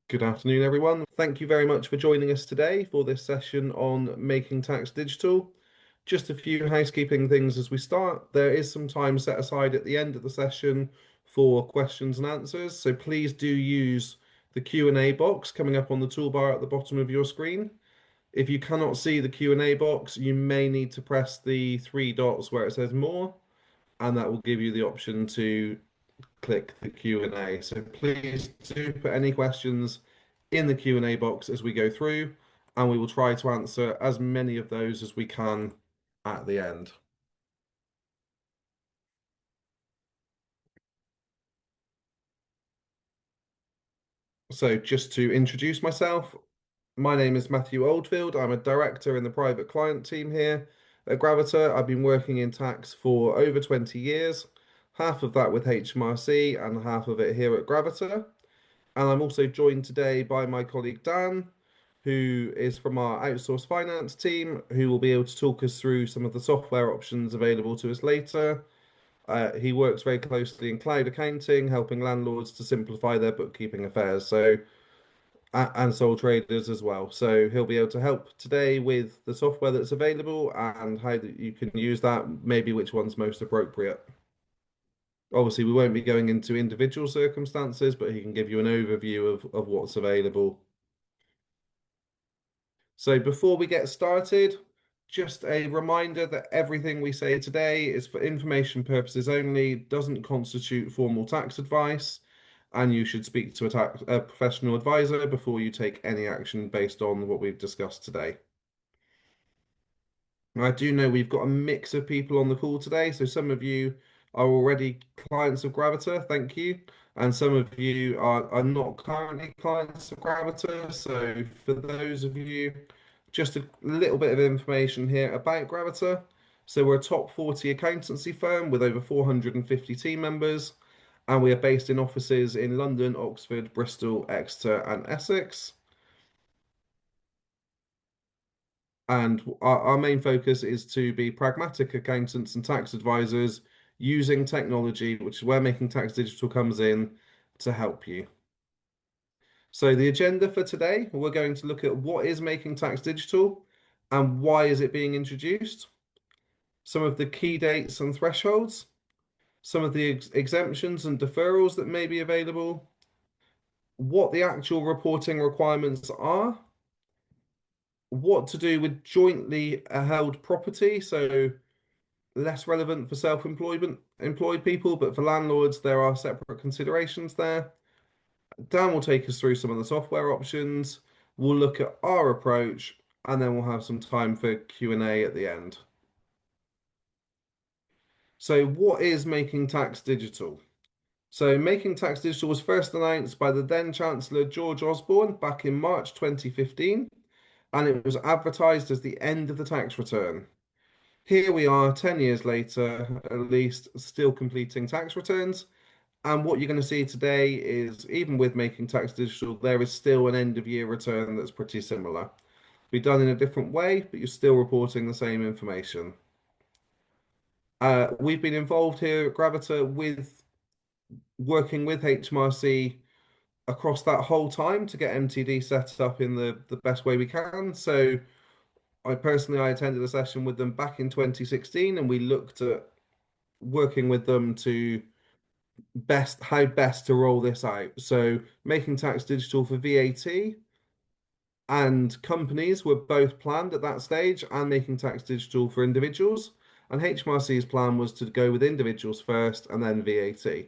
Good afternoon, everyone. Thank you very much for joining us today for this session on making tax digital. Just a few housekeeping things as we start. There is some time set aside at the end of the session for questions and answers, so please do use the Q&A box coming up on the toolbar at the bottom of your screen. If you cannot see the Q&A box, you may need to press the three dots where it says more, and that will give you the option to click the Q&A. So please do put any questions in the Q&A box as we go through, and we will try to answer as many of those as we can at the end. So just to introduce myself, my name is Matthew Oldfield. I'm a director in the private client team here at Gravita. I've been working in tax for over 20 years, half of that with HMRC and half of it here at Gravita. And I'm also joined today by my colleague Dan, who is from our outsourced finance team, who will be able to talk us through some of the software options available to us later. He works very closely in cloud accounting, helping landlords to simplify their bookkeeping affairs. And sole traders as well. So he'll be able to help today with the software that's available and how that you can use that, maybe which one's most appropriate. Obviously, we won't be going into individual circumstances, but he can give you an overview of what's available. So before we get started, just a reminder that everything we say today is for information purposes only, doesn't constitute formal tax advice, and you should speak to a professional advisor before you take any action based on what we've discussed today. I do know we've got a mix of people on the call today, so some of you are already clients of Gravita, thank you. And some of you are not currently clients of Gravita. So for those of you, just a little bit of information here about Gravita. So we're a top 40 accountancy firm with over 450 team members, and we are based in offices in London, Oxford, Bristol, Exeter, and Essex. And our main focus is to be pragmatic accountants and tax advisors using technology, which is where Making Tax Digital comes in to help you. So the agenda for today, we're going to look at what is Making Tax Digital and why is it being introduced, some of the key dates and thresholds, some of the exemptions and deferrals that may be available, what the actual reporting requirements are, what to do with jointly held property, so less relevant for employed people, but for landlords, there are separate considerations there. Dan will take us through some of the software options. We'll look at our approach, and then we'll have some time for Q&A at the end. So what is Making Tax Digital? So Making Tax Digital was first announced by the then Chancellor George Osborne back in March 2015, and it was advertised as the end of the tax return. Here we are 10 years later, at least, still completing tax returns. And what you're going to see today is, even with Making Tax Digital, there is still an end of year return that's pretty similar. Be done in a different way, but you're still reporting the same information. We've been involved here at Gravita with working with HMRC across that whole time to get MTD set up in the best way we can. So I attended a session with them back in 2016, and we looked at working with them to how best to roll this out. So Making Tax Digital for VAT and companies were both planned at that stage, and Making Tax Digital for individuals. And HMRC's plan was to go with individuals first and then VAT.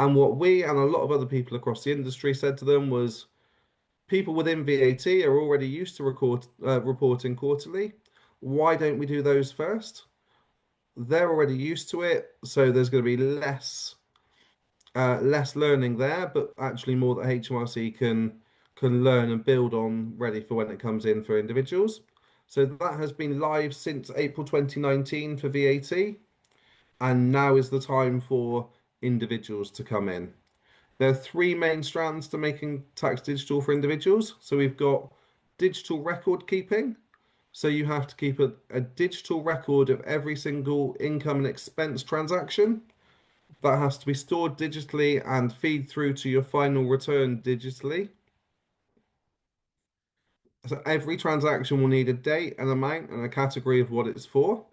And what we and a lot of other people across the industry said to them was, people within VAT are already used to reporting quarterly. Why don't we do those first? They're already used to it, so there's going to be less learning there, but actually more that HMRC can learn and build on, ready for when it comes in for individuals. So that has been live since April 2019 for VAT, and now is the time for individuals to come in. There are three main strands to Making Tax Digital for individuals. So we've got digital record keeping. So you have to keep a digital record of every single income and expense transaction. That has to be stored digitally and feed through to your final return digitally. So every transaction will need a date, an amount, and a category of what it's for.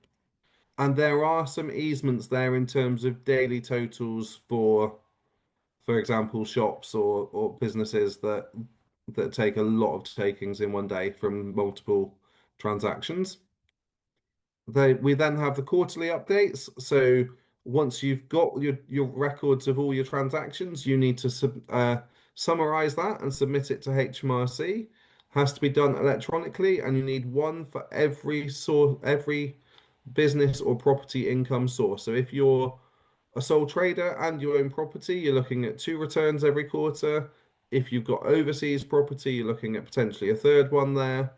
And there are some easements there in terms of daily totals for example, shops or businesses that take a lot of takings in one day from multiple transactions. We then have the quarterly updates. So once you've got your records of all your transactions, you need to summarize that and submit it to HMRC. Has to be done electronically, and you need one for every business or property income source. So if you're a sole trader and you own property, you're looking at two returns every quarter. If you've got overseas property, you're looking at potentially a third one there.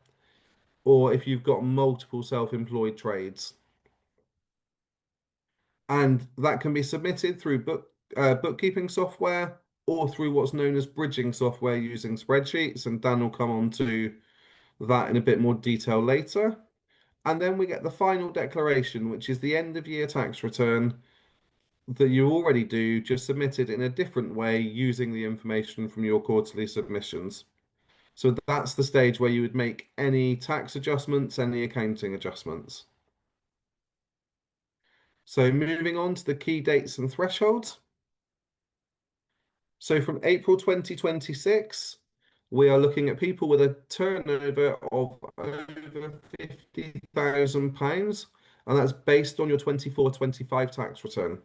Or if you've got multiple self-employed trades. And that can be submitted through bookkeeping software or through what's known as bridging software using spreadsheets. And Dan will come on to that in a bit more detail later. And then we get the final declaration, which is the end of year tax return that you already do, just submitted in a different way using the information from your quarterly submissions. So that's the stage where you would make any tax adjustments, any accounting adjustments. So moving on to the key dates and thresholds. So from April 2026, we are looking at people with a turnover of over £50,000, and that's based on your 24-25 tax return.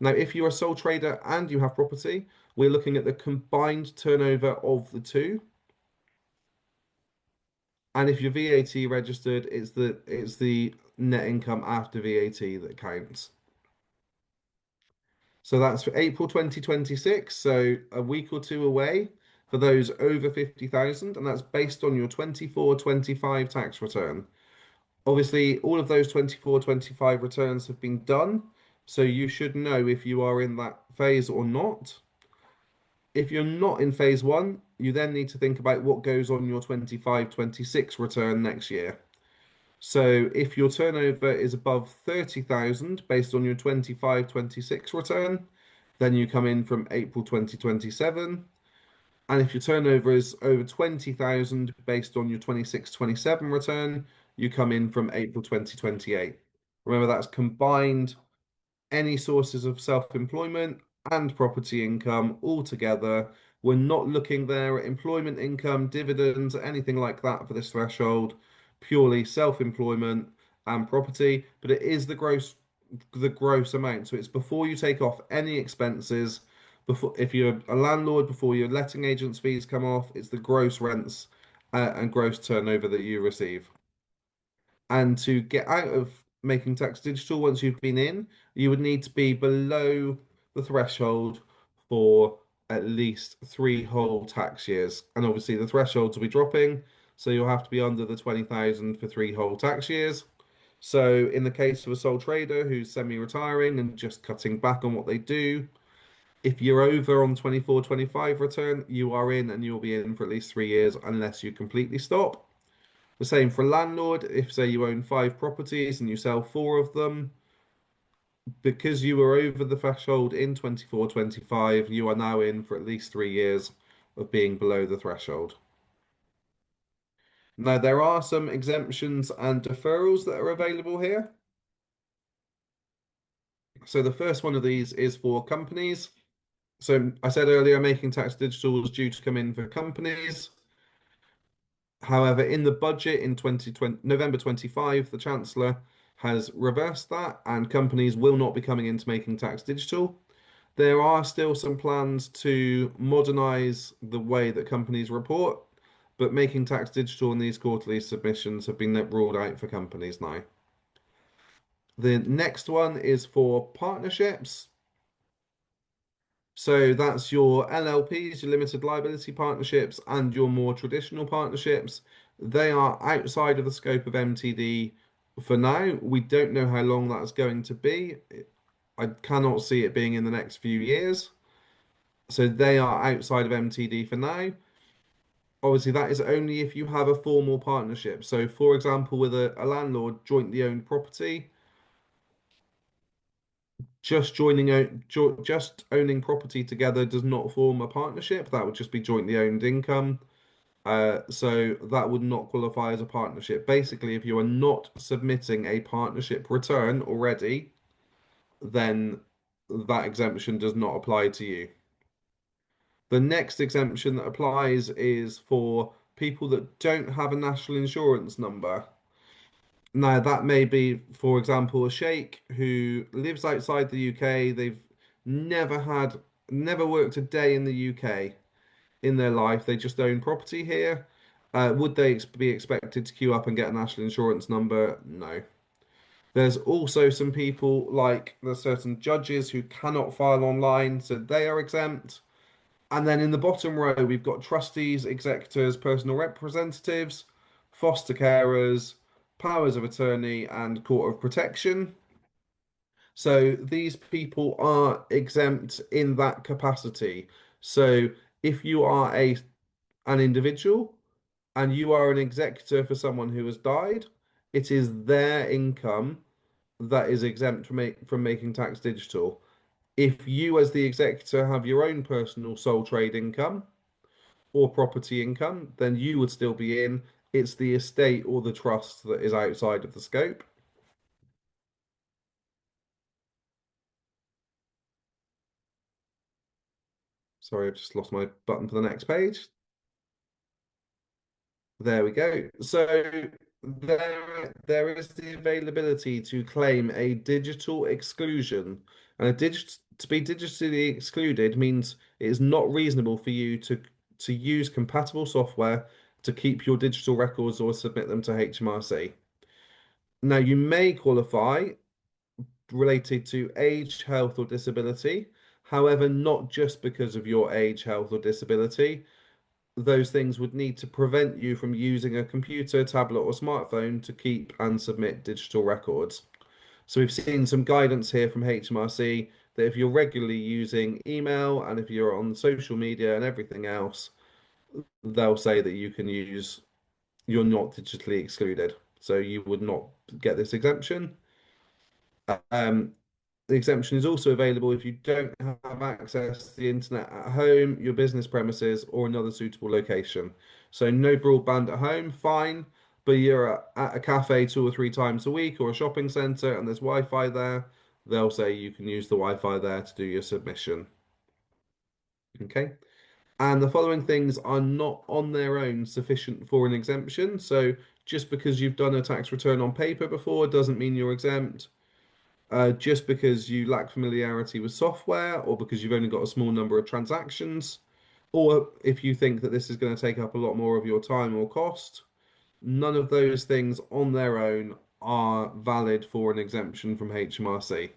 Now, if you're a sole trader and you have property, we're looking at the combined turnover of the two. And if you're VAT registered, it's the net income after VAT that counts. So that's for April 2026, so a week or two away for those over 50,000, and that's based on your 24-25 tax return. Obviously, all of those 24-25 returns have been done, so you should know if you are in that phase or not. If you're not in phase one, you then need to think about what goes on your 25-26 return next year. So if your turnover is above 30,000 based on your 25-26 return, then you come in from April 2027. And if your turnover is over 20,000 based on your 26-27 return, you come in from April 2028. Remember, that's combined any sources of self-employment and property income all together. We're not looking there at employment income, dividends, anything like that for this threshold, purely self-employment and property, but it is the gross amount. So it's before you take off any expenses, before if you're a landlord, before your letting agent's fees come off, it's the gross rents and gross turnover that you receive. And to get out of making tax digital once you've been in, you would need to be below the threshold for at least three whole tax years. And obviously the thresholds will be dropping, so you'll have to be under the 20,000 for three whole tax years. So in the case of a sole trader who's semi-retiring and just cutting back on what they do, if you're over on 24-25 return, you are in and you'll be in for at least 3 years unless you completely stop. The same for a landlord. If, say, you own five properties and you sell four of them, because you were over the threshold in 24-25, you are now in for at least 3 years of being below the threshold. Now, there are some exemptions and deferrals that are available here. So the first one of these is for companies. So I said earlier, making tax digital is due to come in for companies. However, in the budget in 2020, November 25, the Chancellor has reversed that, and companies will not be coming into making tax digital. There are still some plans to modernise the way that companies report, but making tax digital in these quarterly submissions have been ruled out for companies now. The next one is for partnerships. So that's your LLPs, your limited liability partnerships, and your more traditional partnerships. They are outside of the scope of MTD for now. We don't know how long that's going to be. I cannot see it being in the next few years. So they are outside of MTD for now. Obviously, that is only if you have a formal partnership. So, for example, with a landlord jointly owned property, just owning property together does not form a partnership. That would just be jointly owned income. So that would not qualify as a partnership. Basically, if you are not submitting a partnership return already, then that exemption does not apply to you. The next exemption that applies is for people that don't have a national insurance number. Now, that may be, for example, a sheikh who lives outside the UK. They've never had, never worked a day in the UK in their life. They just own property here. Would they be expected to queue up and get a national insurance number? No. There's also some people like there's certain judges who cannot file online, so they are exempt. And then in the bottom row, we've got trustees, executors, personal representatives, foster carers, powers of attorney, and court of protection. So these people are exempt in that capacity. So if you are an individual and you are an executor for someone who has died, it is their income that is exempt from making tax digital. If you, as the executor, have your own personal sole trade income or property income, then you would still be in. It's the estate or the trust that is outside of the scope. Sorry, I've just lost my button for the next page. There we go. So there is the availability to claim a digital exclusion. And to be digitally excluded means it is not reasonable for you to use compatible software to keep your digital records or submit them to HMRC. Now, you may qualify related to age, health, or disability. However, not just because of your age, health, or disability. Those things would need to prevent you from using a computer, tablet, or smartphone to keep and submit digital records. So we've seen some guidance here from HMRC that if you're regularly using email and if you're on social media and everything else, they'll say that you're not digitally excluded. So you would not get this exemption. Um, The exemption is also available if you don't have access to the internet at home, your business premises, or another suitable location. So no broadband at home, fine, but you're at a cafe 2 or 3 times a week or a shopping centre and there's Wi-Fi there, they'll say you can use the Wi-Fi there to do your submission. Okay. And the following things are not on their own sufficient for an exemption. So just because you've done a tax return on paper before doesn't mean you're exempt. Just because you lack familiarity with software or because you've only got a small number of transactions, or if you think that this is going to take up a lot more of your time or cost, none of those things on their own are valid for an exemption from HMRC.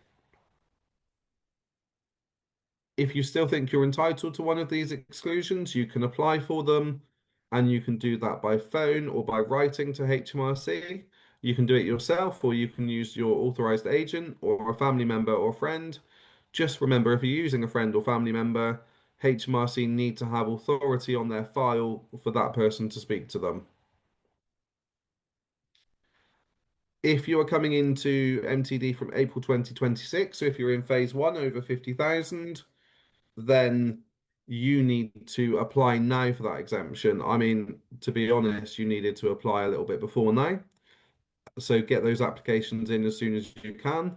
If you still think you're entitled to one of these exclusions, you can apply for them, and you can do that by phone or by writing to HMRC. You can do it yourself, or you can use your authorized agent or a family member or friend. Just remember, if you're using a friend or family member, HMRC need to have authority on their file for that person to speak to them. If you are coming into MTD from April 2026, so if you're in phase one over 50,000, then you need to apply now for that exemption. I mean, to be honest, you needed to apply a little bit before now. So get those applications in as soon as you can.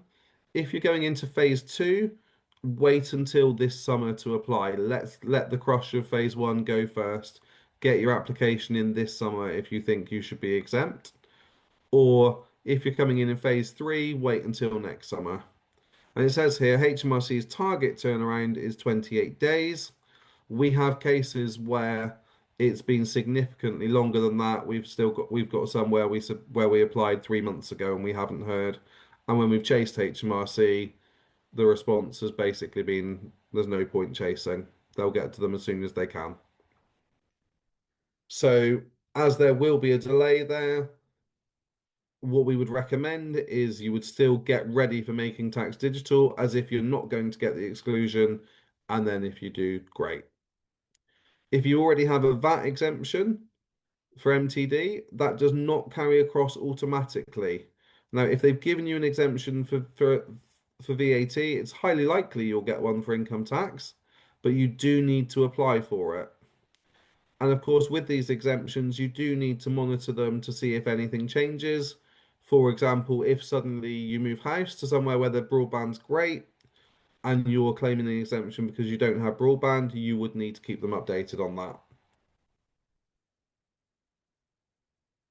If you're going into phase two, wait until this summer to apply. Let the crush of phase one go first. Get your application in this summer if you think you should be exempt. Or if you're coming in phase three, wait until next summer. And it says here HMRC's target turnaround is 28 days. We have cases where it's been significantly longer than that. We've got some where we applied 3 months ago and we haven't heard. And when we've chased HMRC, the response has basically been there's no point chasing. They'll get to them as soon as they can. So as there will be a delay there, what we would recommend is you would still get ready for making tax digital as if you're not going to get the exclusion. And then if you do, great. If you already have a VAT exemption for MTD, that does not carry across automatically. Now, if they've given you an exemption for VAT, it's highly likely you'll get one for income tax, but you do need to apply for it. And of course, with these exemptions, you do need to monitor them to see if anything changes. For example, if suddenly you move house to somewhere where the broadband's great and you're claiming an exemption because you don't have broadband, you would need to keep them updated on that.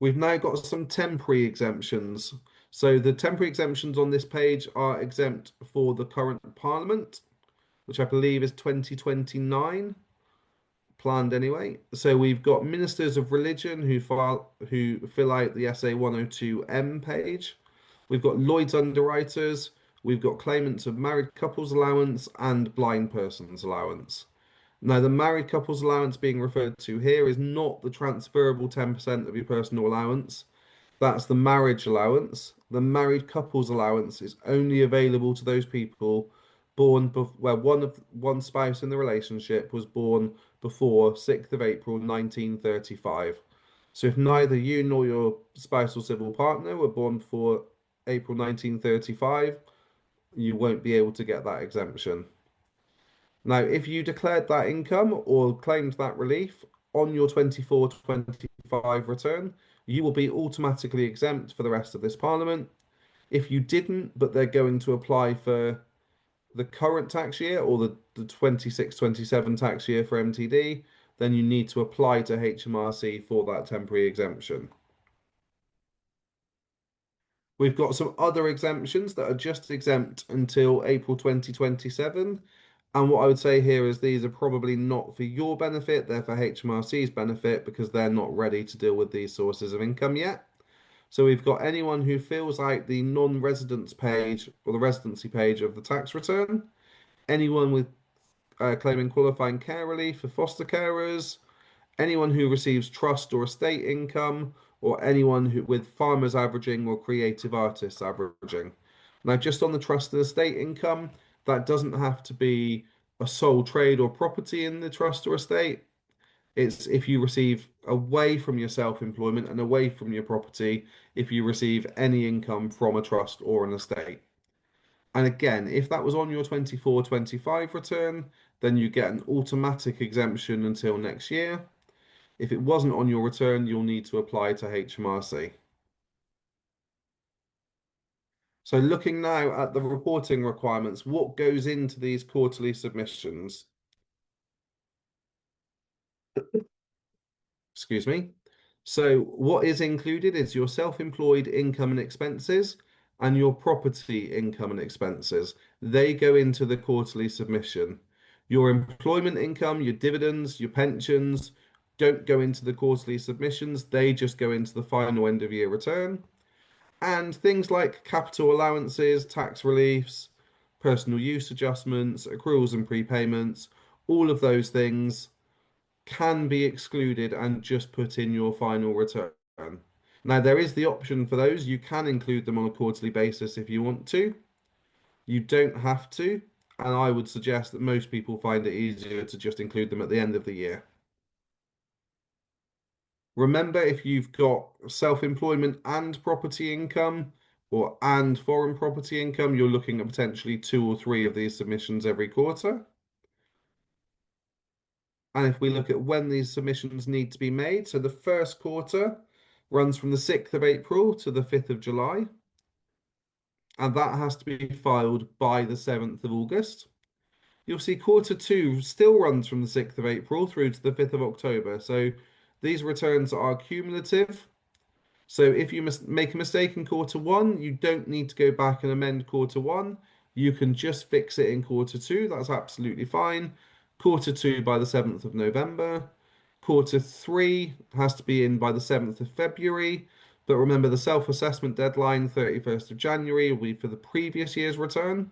We've now got some temporary exemptions. So the temporary exemptions on this page are exempt for the current Parliament, which I believe is 2029, planned anyway. So we've got ministers of religion who fill out the SA 102M page. We've got Lloyd's underwriters. We've got claimants of married couples allowance and blind persons allowance. Now, the married couples allowance being referred to here is not the transferable 10% of your personal allowance. That's the marriage allowance. The married couples allowance is only available to those people where one spouse in the relationship was born before 6th of April 1935. So if neither you nor your spouse or civil partner were born before April 1935, you won't be able to get that exemption. Now, if you declared that income or claimed that relief on your 24-25 return, you will be automatically exempt for the rest of this Parliament. If you didn't, but they're going to apply for the current tax year or the 26-27 tax year for MTD, then you need to apply to HMRC for that temporary exemption. We've got some other exemptions that are just exempt until April 2027. And what I would say here is these are probably not for your benefit, they're for HMRC's benefit because they're not ready to deal with these sources of income yet. So we've got anyone who fills out the non-residence page or the residency page of the tax return, anyone with claiming qualifying care relief for foster carers, anyone who receives trust or estate income, or anyone with farmers averaging or creative artists averaging. Now, just on the trust and estate income, that doesn't have to be a sole trade or property in the trust or estate. It's if you receive away from your self-employment and away from your property, if you receive any income from a trust or an estate. And again, if that was on your 24-25 return, then you get an automatic exemption until next year. If it wasn't on your return, you'll need to apply to HMRC. So looking now at the reporting requirements, what goes into these quarterly submissions? Excuse me. So what is included is your self-employed income and expenses and your property income and expenses. They go into the quarterly submission. Your employment income, your dividends, your pensions don't go into the quarterly submissions. They just go into the final end of year return. And things like capital allowances, tax reliefs, personal use adjustments, accruals and prepayments, all of those things can be excluded and just put in your final return. Now, there is the option for those. You can include them on a quarterly basis if you want to. You don't have to. And I would suggest that most people find it easier to just include them at the end of the year. Remember, if you've got self-employment and property income or and foreign property income, you're looking at potentially 2 or 3 of these submissions every quarter. And if we look at when these submissions need to be made, so the first quarter runs from the 6th of April to the 5th of July, and that has to be filed by the 7th of August. You'll see quarter two still runs from the 6th of April through to the 5th of October. So these returns are cumulative. So if you must make a mistake in quarter one, you don't need to go back and amend quarter one. You can just fix it in quarter two. That's absolutely fine. Quarter two by the 7th of November. Quarter three has to be in by the 7th of February. But remember, the self-assessment deadline, 31st of January, will be for the previous year's return.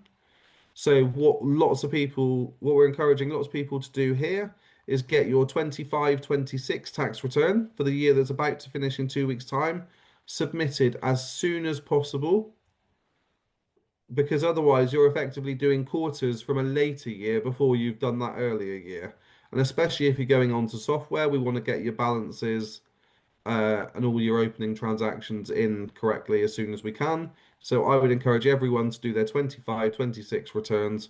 So what we're encouraging lots of people to do here is get your 25-26 tax return for the year that's about to finish in 2 weeks' time submitted as soon as possible, because otherwise you're effectively doing quarters from a later year before you've done that earlier year. And especially if you're going on to software, we want to get your balances and all your opening transactions in correctly as soon as we can. So I would encourage everyone to do their 25-26 returns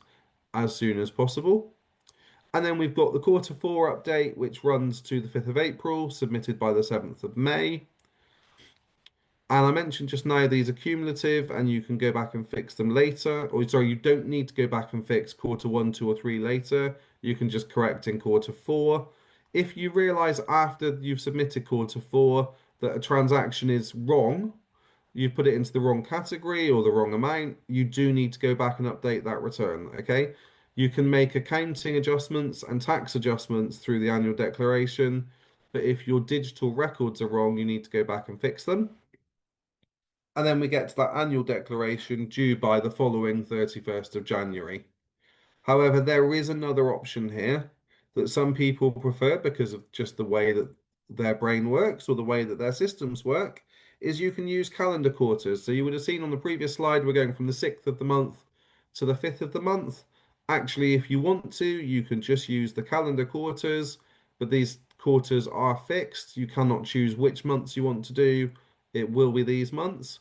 as soon as possible. And then we've got the quarter four update, which runs to the 5th of April, submitted by the 7th of May. And I mentioned just now these are cumulative and you can go back and fix them later. Or sorry, you don't need to go back and fix quarter one, two, or three later. You can just correct in quarter four. If you realize after you've submitted quarter four that a transaction is wrong, you've put it into the wrong category or the wrong amount, you do need to go back and update that return. Okay. You can make accounting adjustments and tax adjustments through the annual declaration, but if your digital records are wrong, you need to go back and fix them. And then we get to that annual declaration due by the following 31st of January. However, there is another option here that some people prefer because of just the way that their brain works or the way that their systems work, is you can use calendar quarters. So you would have seen on the previous slide, we're going from the 6th of the month to the 5th of the month. Actually, if you want to, you can just use the calendar quarters, but these quarters are fixed. You cannot choose which months you want to do. It will be these months.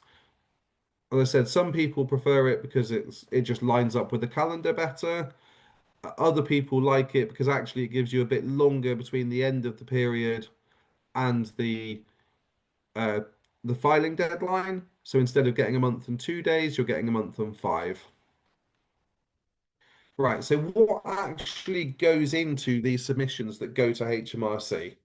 As I said, some people prefer it because it just lines up with the calendar better. Other people like it because actually it gives you a bit longer between the end of the period and uh, the filing deadline. So instead of getting a month and 2 days, you're getting a month and five. Right. So what actually goes into these submissions that go to HMRC?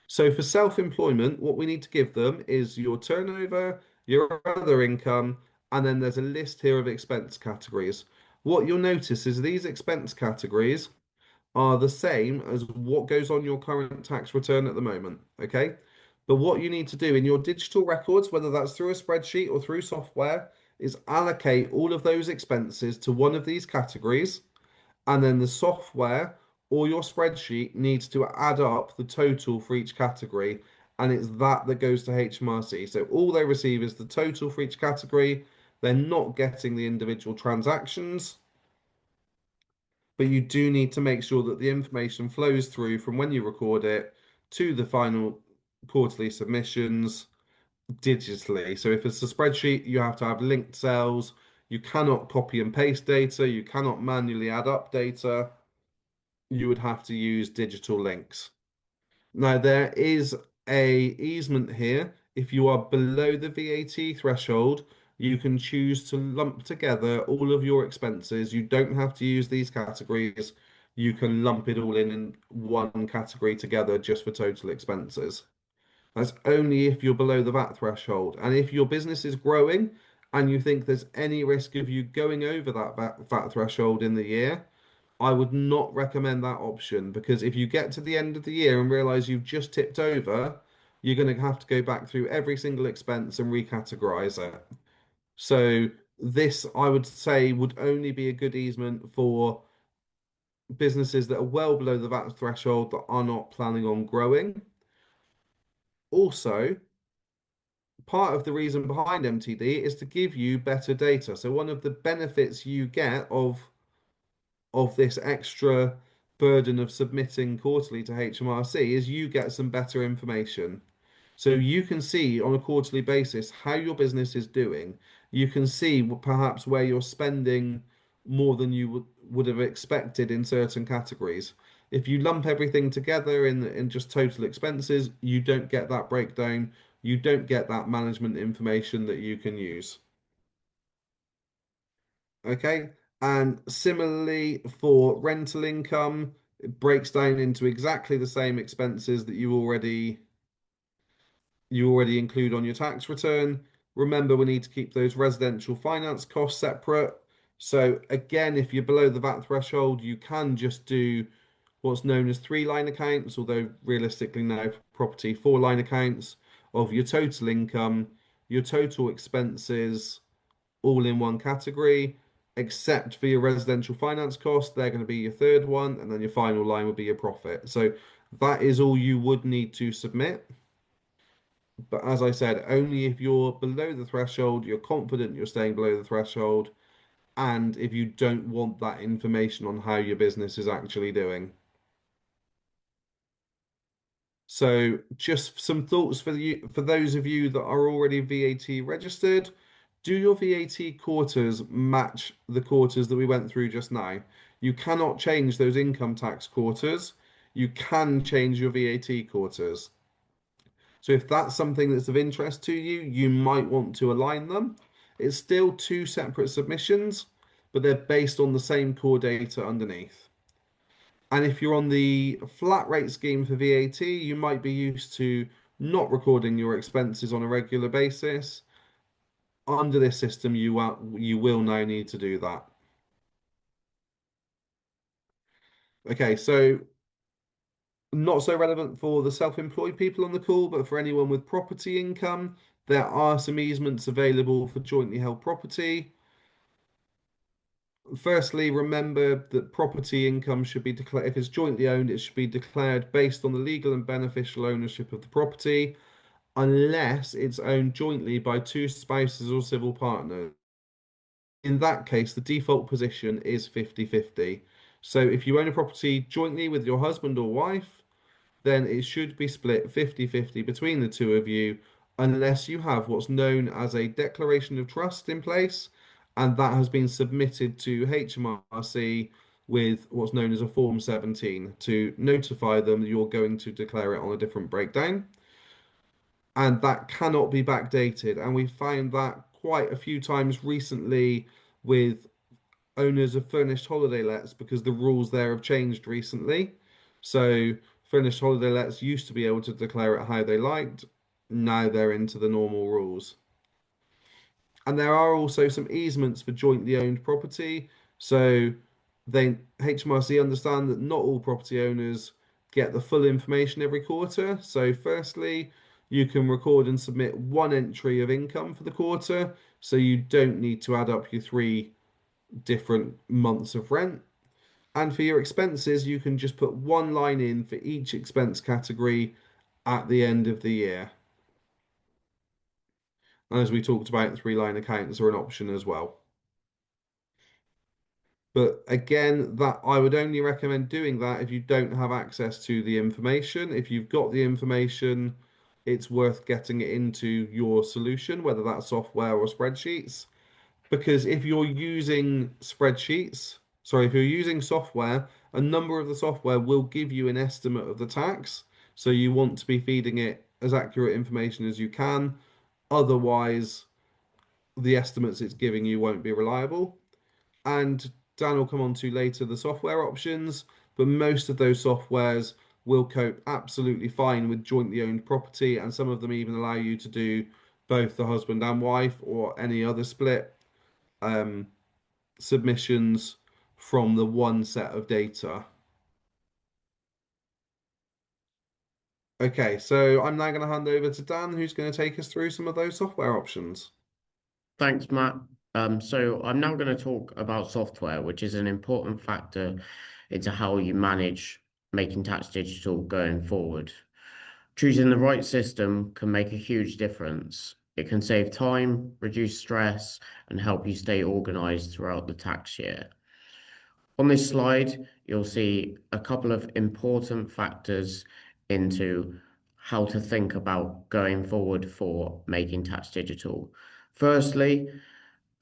So for self-employment, what we need to give them is your turnover, your other income, and then there's a list here of expense categories. What you'll notice is these expense categories are the same as what goes on your current tax return at the moment, okay? But what you need to do in your digital records, whether that's through a spreadsheet or through software, is allocate all of those expenses to one of these categories, and then the software or your spreadsheet needs to add up the total for each category, and it's that that goes to HMRC. So all they receive is the total for each category. They're not getting the individual transactions, but you do need to make sure that the information flows through from when you record it to the final quarterly submissions digitally. So if it's a spreadsheet, you have to have linked cells. You cannot copy and paste data. You cannot manually add up data. You would have to use digital links. Now, there is a easement here. If you are below the VAT threshold, you can choose to lump together all of your expenses. You don't have to use these categories. You can lump it all in one category together just for total expenses. That's only if you're below the VAT threshold. And if your business is growing and you think there's any risk of you going over that VAT threshold in the year, I would not recommend that option because if you get to the end of the year and realize you've just tipped over, you're going to have to go back through every single expense and recategorize it. So this, I would say, would only be a good easement for businesses that are well below the VAT threshold that are not planning on growing. Also, part of the reason behind MTD is to give you better data. So one of the benefits you get of this extra burden of submitting quarterly to HMRC is you get some better information. So you can see on a quarterly basis how your business is doing. You can see perhaps where you're spending more than you would have expected in certain categories. If you lump everything together in just total expenses, you don't get that breakdown. You don't get that management information that you can use. Okay. And similarly for rental income, it breaks down into exactly the same expenses that you already include on your tax return. Remember, we need to keep those residential finance costs separate. So again, if you're below the VAT threshold, you can just do what's known as three-line accounts, although realistically now for property, four-line accounts of your total income, your total expenses, all in one category, except for your residential finance costs. They're going to be your third one, and then your final line will be your profit. So that is all you would need to submit. But as I said, only if you're below the threshold, you're confident you're staying below the threshold, and if you don't want that information on how your business is actually doing. So just some thoughts for those of you that are already VAT registered. Do your VAT quarters match the quarters that we went through just now? You cannot change those income tax quarters. You can change your VAT quarters. So if that's something that's of interest to you, you might want to align them. It's still two separate submissions, but they're based on the same core data underneath. And if you're on the flat rate scheme for VAT, you might be used to not recording your expenses on a regular basis. Under this system, you will now need to do that. Okay, so not so relevant for the self-employed people on the call, but for anyone with property income, there are some easements available for jointly held property. Firstly, remember that property income should be declared, if it's jointly owned, it should be declared based on the legal and beneficial ownership of the property, unless it's owned jointly by two spouses or civil partners. In that case, the default position is 50-50. So if you own a property jointly with your husband or wife, then it should be split 50-50 between the two of you, unless you have what's known as a declaration of trust in place, and that has been submitted to HMRC with what's known as a Form 17 to notify them that you're going to declare it on a different breakdown. And that cannot be backdated. And we found that quite a few times recently with owners of furnished holiday lets because the rules there have changed recently. So furnished holiday lets used to be able to declare it how they liked. Now they're into the normal rules. And there are also some easements for jointly owned property. So they HMRC understand that not all property owners get the full information every quarter. So firstly, you can record and submit one entry of income for the quarter. So you don't need to add up your three different months of rent. And for your expenses, you can just put one line in for each expense category at the end of the year. And as we talked about, three-line accounts are an option as well. But again, that I would only recommend doing that if you don't have access to the information. If you've got the information, it's worth getting it into your solution, whether that's software or spreadsheets. Because if you're using spreadsheets, sorry, if you're using software, a number of the software will give you an estimate of the tax. So you want to be feeding it as accurate information as you can. Otherwise, the estimates it's giving you won't be reliable. And Dan will come on to later the software options, but most of those softwares will cope absolutely fine with jointly owned property, and some of them even allow you to do both the husband and wife or any other split um, submissions from the one set of data. Okay, so I'm now going to hand over to Dan, who's going to take us through some of those software options. Thanks, Matt. So I'm now going to talk about software, which is an important factor into how you manage making tax digital going forward. Choosing the right system can make a huge difference. It can save time, reduce stress, and help you stay organized throughout the tax year. On this slide, you'll see a couple of important factors into how to think about going forward for making tax digital. Firstly,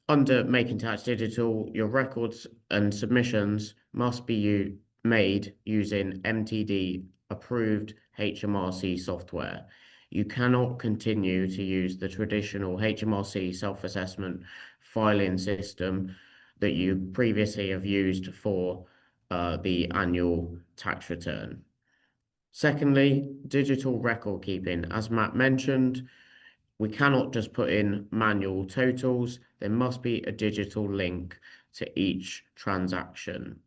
under Making Tax Digital, your records and submissions must be made using MTD approved HMRC software. You cannot continue to use the traditional HMRC self-assessment filing system that you previously have used for the annual tax return. Secondly, digital record keeping. As Matt mentioned, we cannot just put in manual totals. There must be a digital link to each transaction.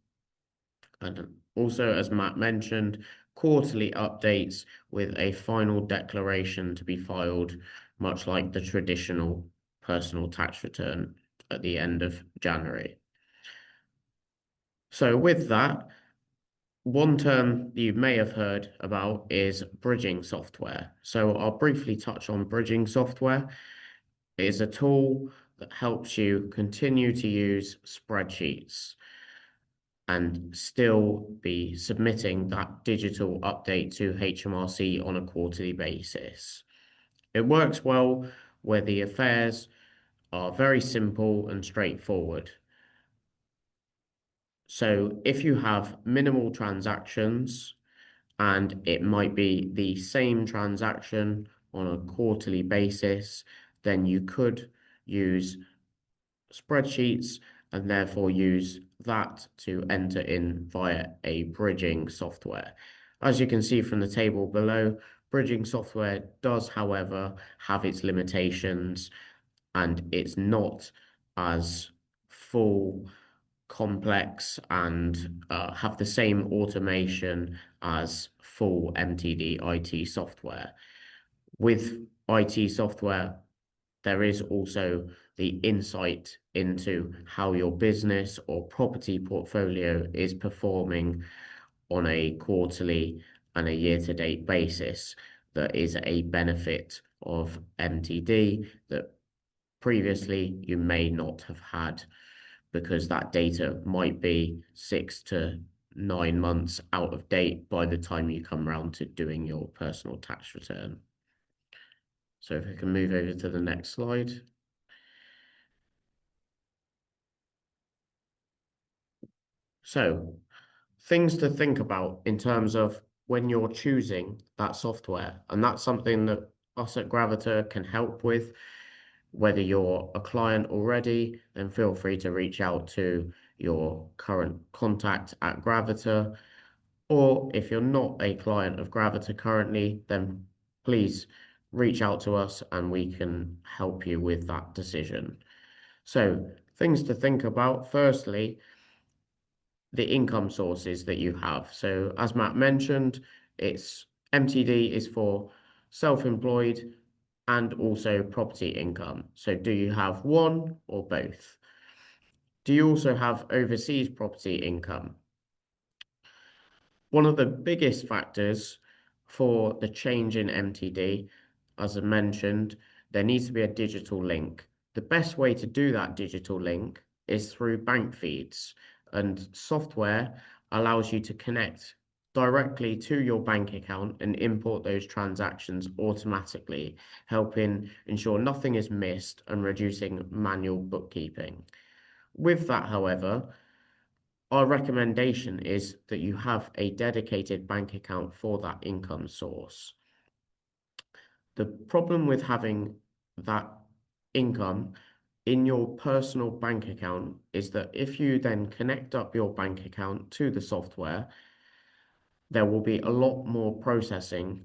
And also, as Matt mentioned, quarterly updates with a final declaration to be filed, much like the traditional personal tax return at the end of January. So with that, one term you may have heard about is bridging software. So I'll briefly touch on bridging software. It is a tool that helps you continue to use spreadsheets and still be submitting that digital update to HMRC on a quarterly basis. It works well where the affairs are very simple and straightforward. So if you have minimal transactions and it might be the same transaction on a quarterly basis, then you could use spreadsheets and therefore use that to enter in via a bridging software. As you can see from the table below, bridging software does, however, have its limitations and it's not as full, complex, and have the same automation as full MTD IT software. With IT software, there is also the insight into how your business or property portfolio is performing on a quarterly and a year-to-date basis. That is a benefit of MTD that previously you may not have had, because that data might be 6 to 9 months out of date by the time you come round to doing your personal tax return. So if we can move over to the next slide. So things to think about in terms of when you're choosing that software, and that's something that us at Gravita can help with. Whether you're a client already, then feel free to reach out to your current contact at Gravita. Or if you're not a client of Gravita currently, then please reach out to us and we can help you with that decision. So things to think about. Firstly, the income sources that you have. So as Matt mentioned, it's MTD is for self-employed and also property income. So do you have one or both? Do you also have overseas property income? One of the biggest factors for the change in MTD, as I mentioned, there needs to be a digital link. The best way to do that digital link is through bank feeds, and software allows you to connect directly to your bank account and import those transactions automatically, helping ensure nothing is missed and reducing manual bookkeeping. With that, however, our recommendation is that you have a dedicated bank account for that income source. The problem with having that income in your personal bank account is that if you then connect up your bank account to the software, there will be a lot more processing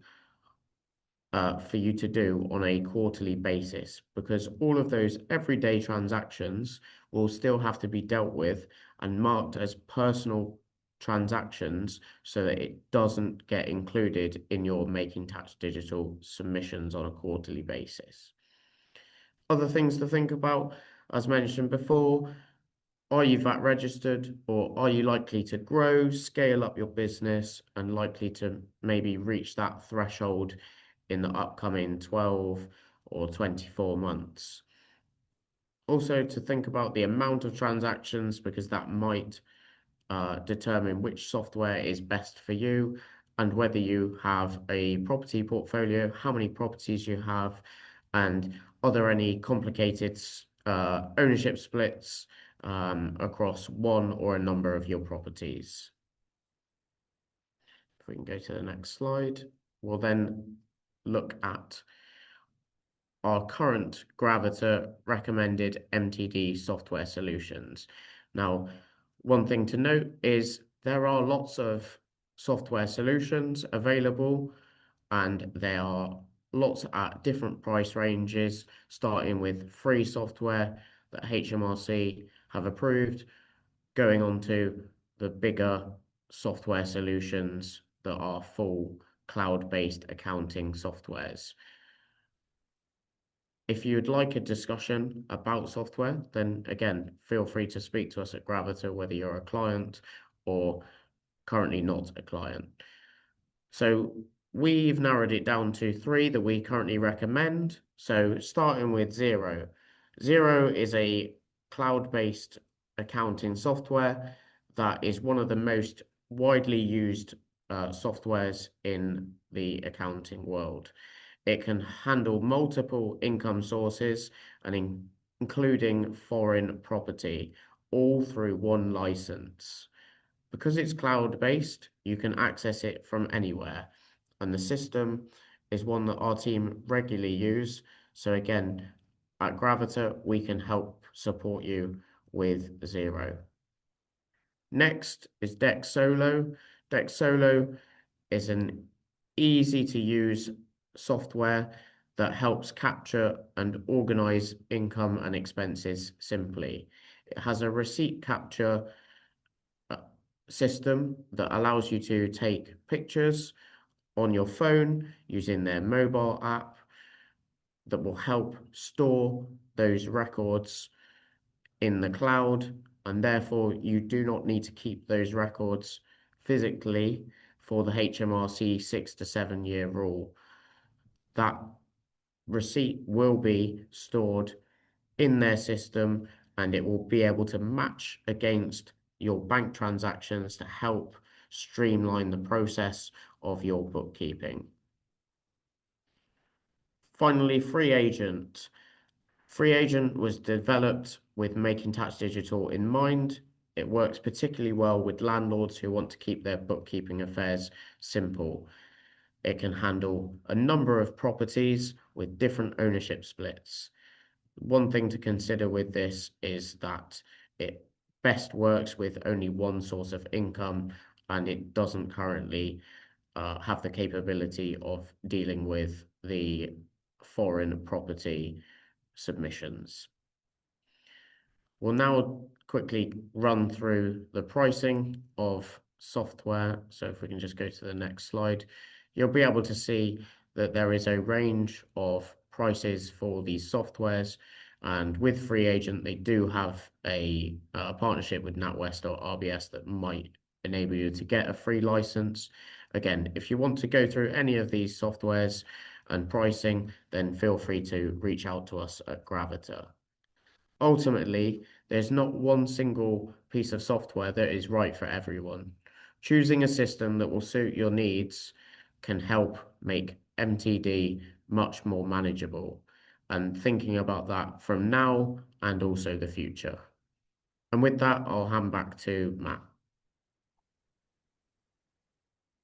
for you to do on a quarterly basis, because all of those everyday transactions will still have to be dealt with and marked as personal transactions so that it doesn't get included in your Making Tax Digital submissions on a quarterly basis. Other things to think about, as mentioned before, are you VAT registered, or are you likely to grow, scale up your business, and likely to maybe reach that threshold in the upcoming 12 or 24 months? Also, to think about the amount of transactions, because that might determine which software is best for you, and whether you have a property portfolio, how many properties you have, and are there any complicated ownership splits across one or a number of your properties. If we can go to the next slide, we'll then look at our current Gravita recommended MTD software solutions. Now, one thing to note is there are lots of software solutions available, and there are lots at different price ranges, starting with free software that HMRC have approved, going on to the bigger software solutions that are full cloud-based accounting softwares. If you'd like a discussion about software, then again, feel free to speak to us at Gravita, whether you're a client or currently not a client. So we've narrowed it down to 3 that we currently recommend. So starting with Xero. Xero is a cloud-based accounting software that is one of the most widely used softwares in the accounting world. It can handle multiple income sources and including foreign property, all through one license. Because it's cloud-based, you can access it from anywhere. And the system is one that our team regularly use. So again, at Gravita, we can help support you with Xero. Next is Dext Solo. Dext Solo is an easy to use software that helps capture and organize income and expenses simply. It has a receipt capture uh, system that allows you to take pictures on your phone using their mobile app that will help store those records in the cloud, and therefore you do not need to keep those records physically for the HMRC 6 to 7 year rule. That receipt will be stored in their system and it will be able to match against your bank transactions to help streamline the process of your bookkeeping. Finally, FreeAgent. FreeAgent was developed with Making Tax Digital in mind. It works particularly well with landlords who want to keep their bookkeeping affairs simple. It can handle a number of properties with different ownership splits. One thing to consider with this is that it best works with only one source of income and it doesn't currently have the capability of dealing with the foreign property submissions. We'll now quickly run through the pricing of software. So if we can just go to the next slide, you'll be able to see that there is a range of prices for these softwares. And with FreeAgent, they do have a partnership with NatWest or RBS that might enable you to get a free license. Again, if you want to go through any of these softwares and pricing, then feel free to reach out to us at Gravita. Ultimately, there's not one single piece of software that is right for everyone. Choosing a system that will suit your needs can help make MTD much more manageable, and thinking about that from now and also the future. And with that, I'll hand back to Matt.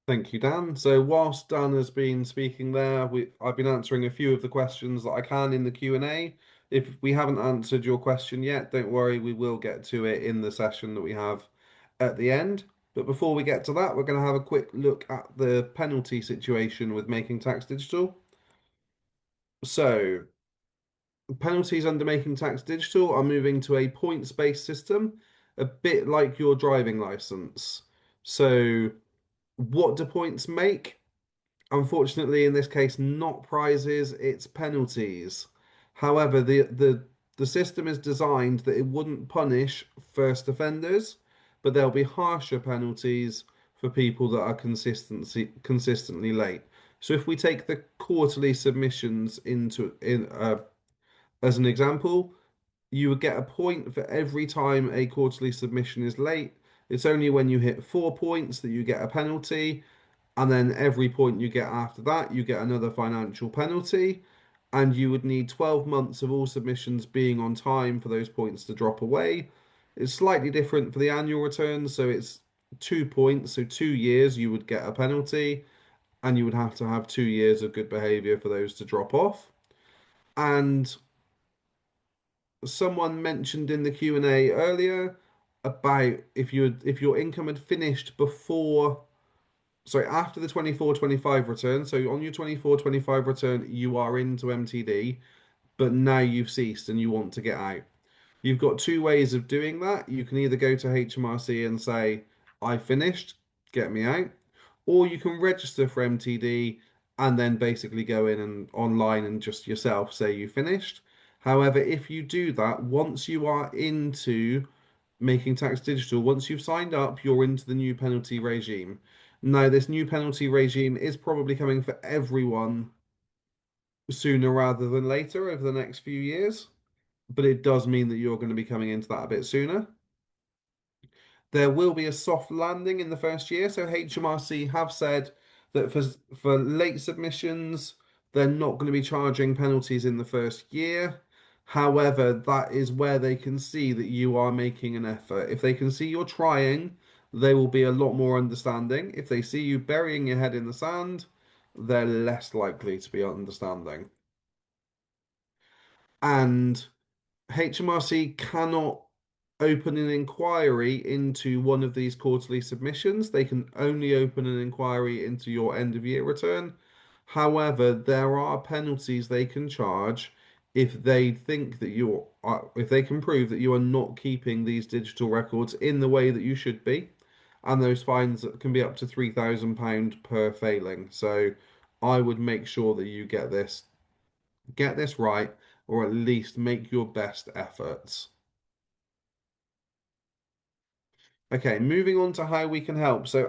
Thank you, Dan. So whilst Dan has been speaking there, I've been answering a few of the questions that I can in the Q&A. If we haven't answered your question yet, don't worry, we will get to it in the session that we have at the end. But before we get to that, we're going to have a quick look at the penalty situation with Making Tax Digital. So penalties under Making Tax Digital are moving to a points-based system, a bit like your driving license. So what do points make? Unfortunately, in this case, not prizes, it's penalties. However, the system is designed that it wouldn't punish first offenders, but there'll be harsher penalties for people that are consistently late. So if we take the quarterly submissions as an example, you would get a point for every time a quarterly submission is late. It's only when you hit 4 points that you get a penalty, and then every point you get after that, you get another financial penalty. And you would need 12 months of all submissions being on time for those points to drop away. It's slightly different for the annual returns, so it's 2 points, so 2 years you would get a penalty, and you would have to have 2 years of good behavior for those to drop off. And someone mentioned in the Q&A earlier about if your income had finished after the 24-25 return. So on your 24-25 return, you are into MTD, but now you've ceased and you want to get out. You've got two ways of doing that. You can either go to HMRC and say, I finished, get me out, or you can register for MTD and then basically go in and online and just yourself say you finished. However, if you do that, once you are into Making Tax Digital, once you've signed up, you're into the new penalty regime. Now, this new penalty regime is probably coming for everyone sooner rather than later over the next few years, but it does mean that you're going to be coming into that a bit sooner. There will be a soft landing in the first year. So HMRC have said that for late submissions, they're not going to be charging penalties in the first year. However, that is where they can see that you are making an effort. If they can see you're trying they will be a lot more understanding. If they see you burying your head in the sand, they're less likely to be understanding. And HMRC cannot open an inquiry into one of these quarterly submissions. They can only open an inquiry into your end of year return. However, there are penalties they can charge if they think that if they can prove that you are not keeping these digital records in the way that you should be. And those fines can be up to £3,000 per failing. So I would make sure that you get this right, or at least make your best efforts. Okay, moving on to how we can help. So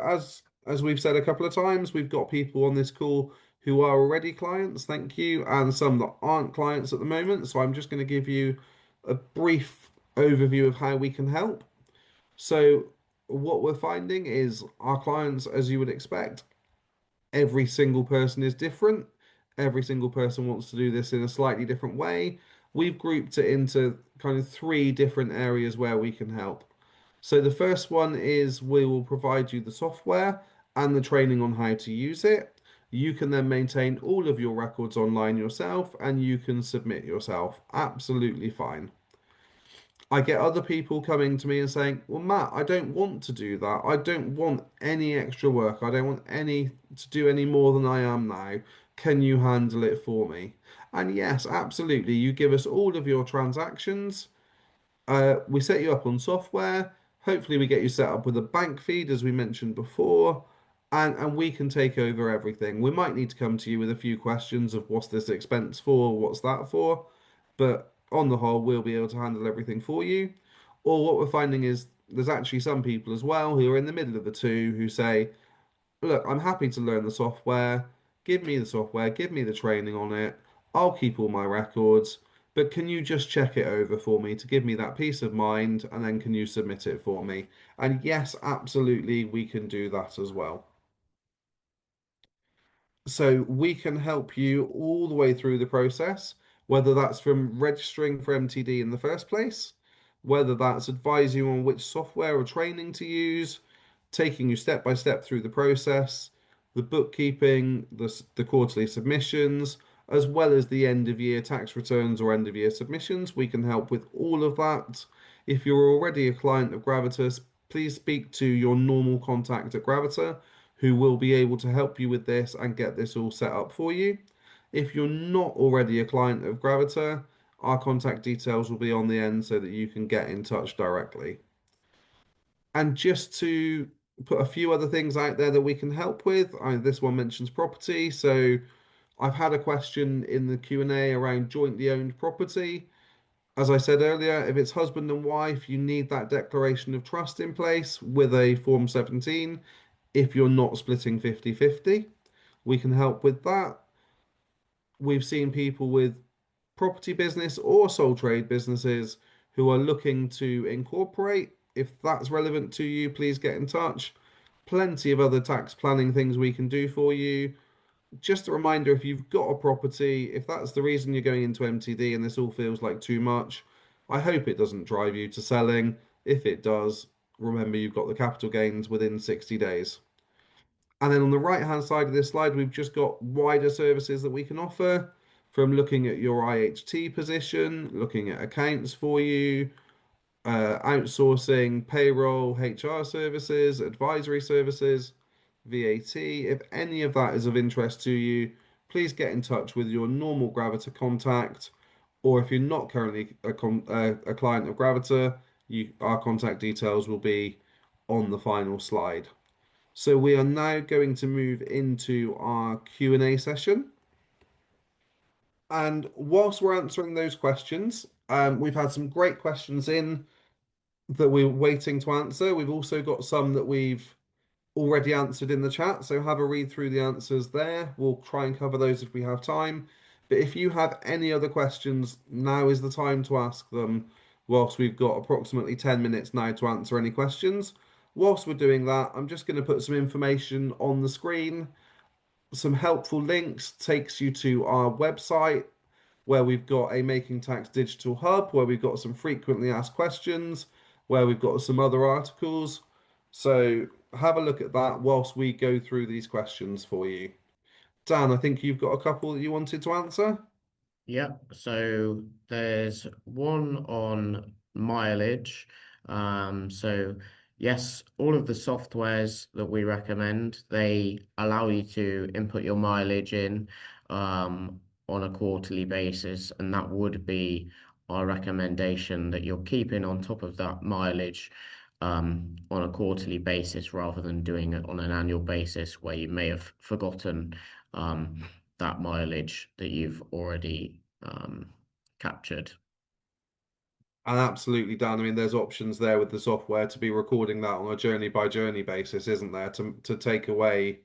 as we've said a couple of times, we've got people on this call who are already clients, thank you, and some that aren't clients at the moment. So I'm just going to give you a brief overview of how we can help. So what we're finding is our clients, as you would expect, every single person is different. Every single person wants to do this in a slightly different way. We've grouped it into kind of three different areas where we can help. So the first one is we will provide you the software and the training on how to use it. You can then maintain all of your records online yourself and you can submit yourself. Absolutely fine. I get other people coming to me and saying, "Well, Matt, I don't want to do that. I don't want any extra work. I don't want any to do any more than I am now. Can you handle it for me?" And yes, absolutely. You give us all of your transactions. We set you up on software. Hopefully, we get you set up with a bank feed, as we mentioned before, and we can take over everything. We might need to come to you with a few questions of what's this expense for, what's that for, but on the whole, we'll be able to handle everything for you. Or what we're finding is there's actually some people as well who are in the middle of the two who say, look, I'm happy to learn the software. Give me the software, give me the training on it. I'll keep all my records, but can you just check it over for me to give me that peace of mind and then can you submit it for me? And yes, absolutely, we can do that as well. So we can help you all the way through the process, whether that's from registering for MTD in the first place, whether that's advising you on which software or training to use, taking you step by step through the process, the bookkeeping, the quarterly submissions, as well as the end of year tax returns or end of year submissions. We can help with all of that. If you're already a client of Gravitas, please speak to your normal contact at Gravita who will be able to help you with this and get this all set up for you. If you're not already a client of Gravita, our contact details will be on the end so that you can get in touch directly. And just to put a few other things out there that we can help with, this one mentions property. So I've had a question in the Q&A around jointly owned property. As I said earlier, if it's husband and wife, you need that declaration of trust in place with a Form 17 if you're not splitting 50-50. We can help with that. We've seen people with property business or sole trade businesses who are looking to incorporate. If that's relevant to you, please get in touch. Plenty of other tax planning things we can do for you. Just a reminder, if you've got a property, if that's the reason you're going into MTD and this all feels like too much, I hope it doesn't drive you to selling. If it does, remember you've got the capital gains within 60 days. And then on the right hand side of this slide, we've just got wider services that we can offer, from looking at your IHT position, looking at accounts for you, outsourcing, payroll, HR services, advisory services, VAT. If any of that is of interest to you, please get in touch with your normal Gravita contact. Or if you're not currently a client of Gravita, our contact details will be on the final slide. So we are now going to move into our Q&A session. And whilst we're answering those questions, we've had some great questions in that we're waiting to answer. We've also got some that we've already answered in the chat, so have a read through the answers there. We'll try and cover those if we have time. But if you have any other questions, now is the time to ask them, whilst we've got approximately 10 minutes now to answer any questions. Whilst we're doing that, I'm just going to put some information on the screen. Some helpful links takes you to our website where we've got a Making Tax Digital Hub, where we've got some frequently asked questions, where we've got some other articles. So have a look at that whilst we go through these questions for you. Dan, I think you've got a couple that you wanted to answer. Yeah, so there's one on mileage. So yes, all of the softwares that we recommend, they allow you to input your mileage in on a quarterly basis, and that would be our recommendation that you're keeping on top of that mileage on a quarterly basis rather than doing it on an annual basis where you may have forgotten that mileage that you've already captured. And absolutely, Dan. I mean, there's options there with the software to be recording that on a journey by journey basis, isn't there? To take away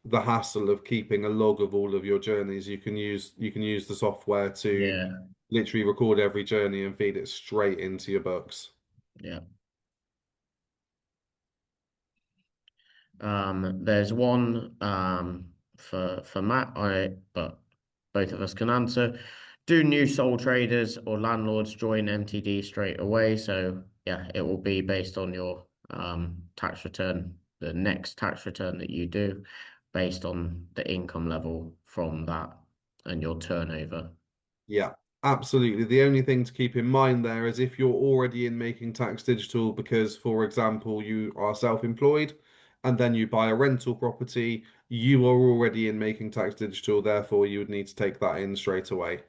the hassle of keeping a log of all of your journeys, you can use the software to Yeah, literally record every journey and feed it straight into your books. yeah. There's one for Matt, but both of us can answer. Do new sole traders or landlords join MTD straight away? So yeah, it will be based on your tax return, the next tax return that you do, based on the income level from that and your turnover. Yeah, absolutely. The only thing to keep in mind there is if you're already in Making Tax Digital because, for example, you are self-employed and then you buy a rental property, you are already in Making Tax Digital, therefore you would need to take that in straight away.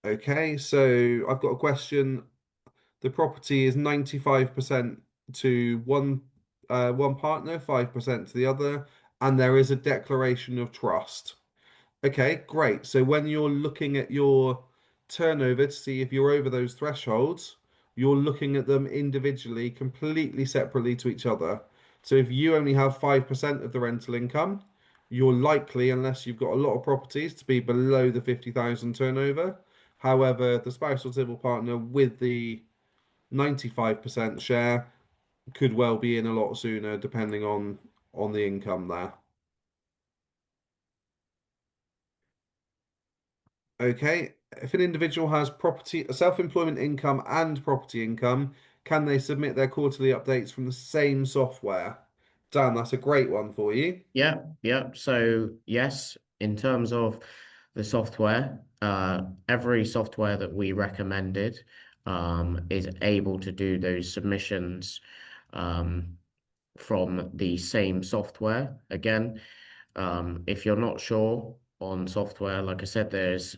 Okay, so I've got a question. The property is 95% to one partner, 5% to the other, and there is a declaration of trust. Okay, great. So when you're looking at your turnover to see if you're over those thresholds, you're looking at them individually, completely separately to each other. So if you only have 5% of the rental income, you're likely, unless you've got a lot of properties, to be below the 50,000 turnover. However, the spouse or civil partner with the 95% share could well be in a lot sooner, depending on the income there. Okay, if an individual has property, self-employment income and property income, can they submit their quarterly updates from the same software? Dan, that's a great one for you. Yeah, yeah. So yes, in terms of the software, every software that we recommended is able to do those submissions um, from the same software. Again, if you're not sure on software, like I said, there's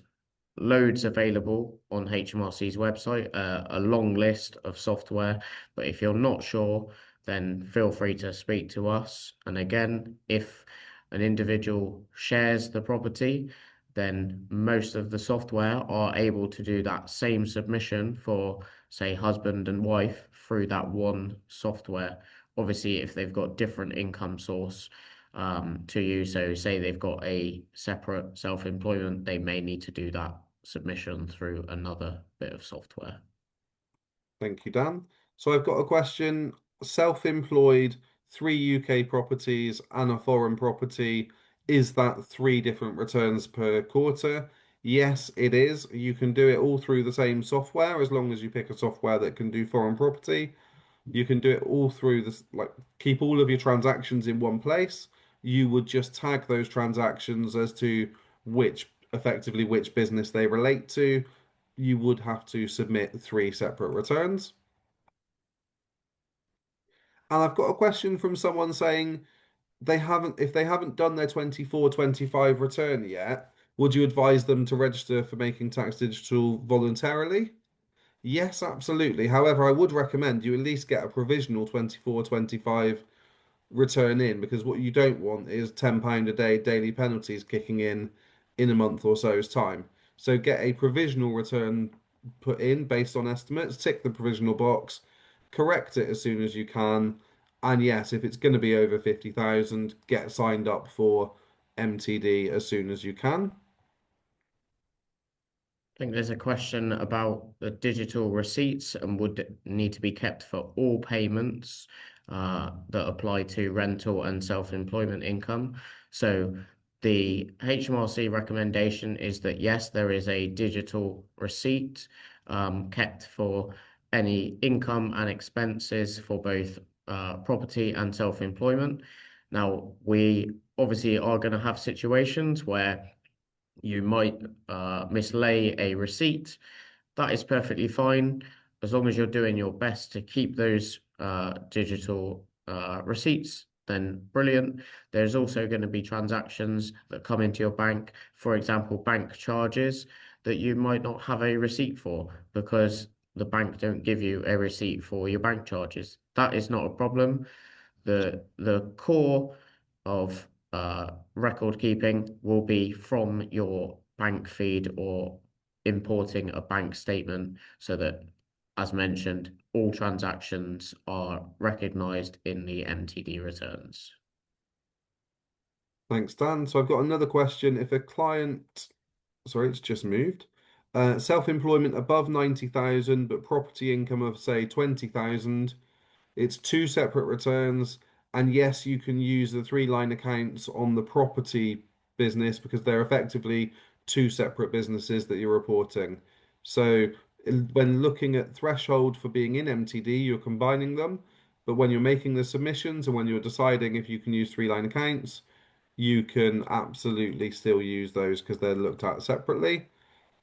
loads available on HMRC's website, a long list of software. But if you're not sure, then feel free to speak to us. And again, if an individual shares the property, then most of the software are able to do that same submission for, say, husband and wife through that one software. Obviously, if they've got different income source, to you. So say they've got a separate self-employment, they may need to do that submission through another bit of software. Thank you, Dan. So I've got a question. Self-employed, three UK properties and a foreign property. Is that three different returns per quarter? Yes, it is. You can do it all through the same software as long as you pick a software that can do foreign property. You can do it all through this, like keep all of your transactions in one place. You would just tag those transactions as to which business they relate to. You would have to submit three separate returns. And I've got a question from someone saying if they haven't done their 24/25 return yet, would you advise them to register for Making Tax Digital voluntarily? Yes, absolutely. However, I would recommend you at least get a provisional 24/25 return in because what you don't want is £10 a day daily penalties kicking in a month or so's time. So get a provisional return put in based on estimates, tick the provisional box, correct it as soon as you can, and yes, if it's going to be over 50,000, get signed up for MTD as soon as you can. I think there's a question about the digital receipts and would need to be kept for all payments that apply to rental and self-employment income. So the HMRC recommendation is that yes, there is a digital receipt kept for any income and expenses for both property and self-employment. Now, we obviously are going to have situations where you might mislay a receipt. That is perfectly fine as long as you're doing your best to keep those digital receipts, then brilliant. There's also going to be transactions that come into your bank, for example, bank charges that you might not have a receipt for because the bank don't give you a receipt for your bank charges. That is not a problem. The core of record keeping will be from your bank feed or importing a bank statement so that, as mentioned, all transactions are recognized in the MTD returns. Thanks, Dan. So I've got another question. If a client, sorry, it's just moved. Self-employment above 90,000, but property income of say 20,000. It's two separate returns. And yes, you can use the three-line accounts on the property business because they're effectively two separate businesses that you're reporting. So when looking at threshold for being in MTD, you're combining them. But when you're making the submissions and when you're deciding if you can use three-line accounts, you can absolutely still use those because they're looked at separately.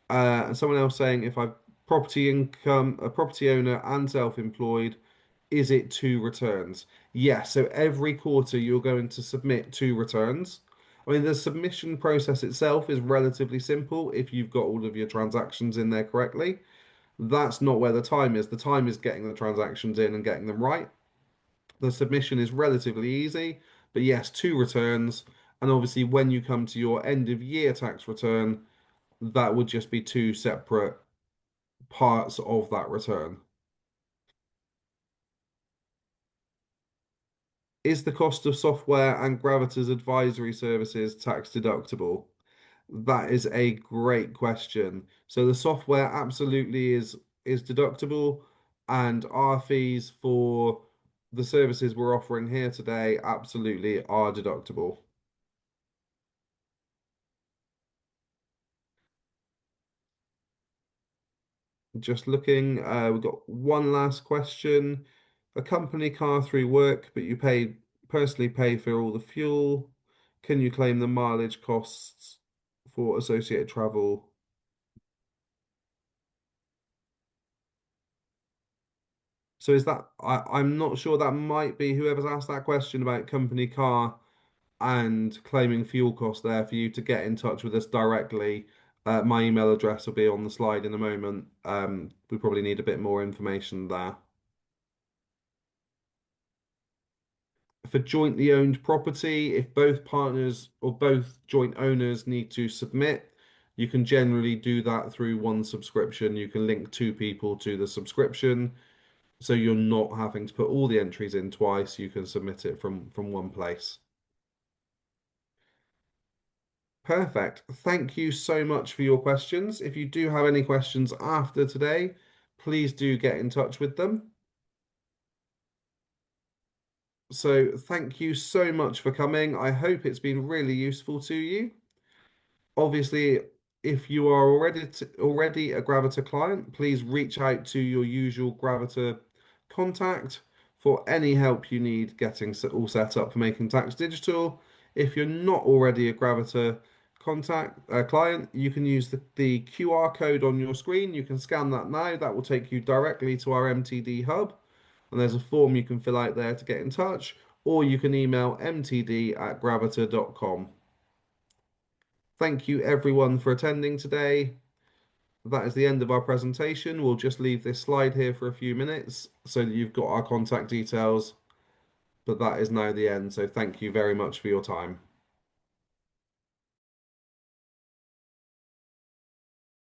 And someone else saying if I've property income, a property owner and self-employed, is it two returns? Yes. So every quarter you're going to submit two returns. I mean, the submission process itself is relatively simple if you've got all of your transactions in there correctly. That's not where the time is. The time is getting the transactions in and getting them right. The submission is relatively easy, but yes, two returns. And obviously, when you come to your end of year tax return, that would just be two separate parts of that return. Is the cost of software and Gravita's advisory services tax deductible? That is a great question. So the software absolutely is deductible, and our fees for the services we're offering here today absolutely are deductible. Just looking, we've got one last question. A company car through work, but you personally pay for all the fuel. Can you claim the mileage costs for associated travel? So is that I'm not sure that might be whoever's asked that question about company car and claiming fuel costs there for you to get in touch with us directly. My email address will be on the slide in a moment. We probably need a bit more information there. For jointly owned property, if both partners or both joint owners need to submit, you can generally do that through one subscription. You can link two people to the subscription, so you're not having to put all the entries in twice. You can submit it from one place. Perfect. Thank you so much for your questions. If you do have any questions after today, please do get in touch with them. So thank you so much for coming. I hope it's been really useful to you. Obviously, if you are already a Gravita client, please reach out to your usual Gravita contact for any help you need getting all set up for making tax digital. If you're not already a Gravita client, you can use the QR code on your screen. You can scan that now. That will take you directly to our MTD hub, and there's a form you can fill out there to get in touch, or you can email mtd@gravita.com. Thank you everyone for attending today. That is the end of our presentation. We'll just leave this slide here for a few minutes so that you've got our contact details, but that is now the end. So thank you very much for your time.